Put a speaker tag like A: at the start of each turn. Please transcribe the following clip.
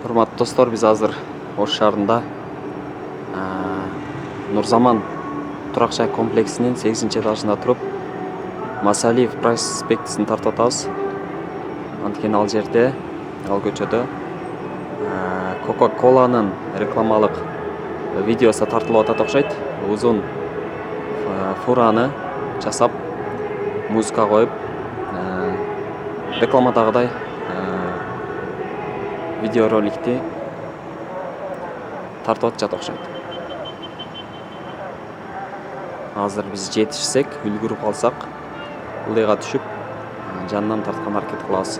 A: Урматтуу достор, биз азыр Ош шаарында Нурзаман турак жай комплексинин 8-этажында туруп, Масалиев проспектисин тартып атабыз. Анткени ал жерде, ал көчөдө Coca-Cola'нын рекламалык видеосу тартылып атат окшойт. Узун фураны жасап, музыка коюп, рекламадагыдай видеороликти тартып атышат окшойт. Азыр биз жетишсек, үлгүрүп калсак, ылдыйга түшүп, жанынан тарткан аракет кылабыз.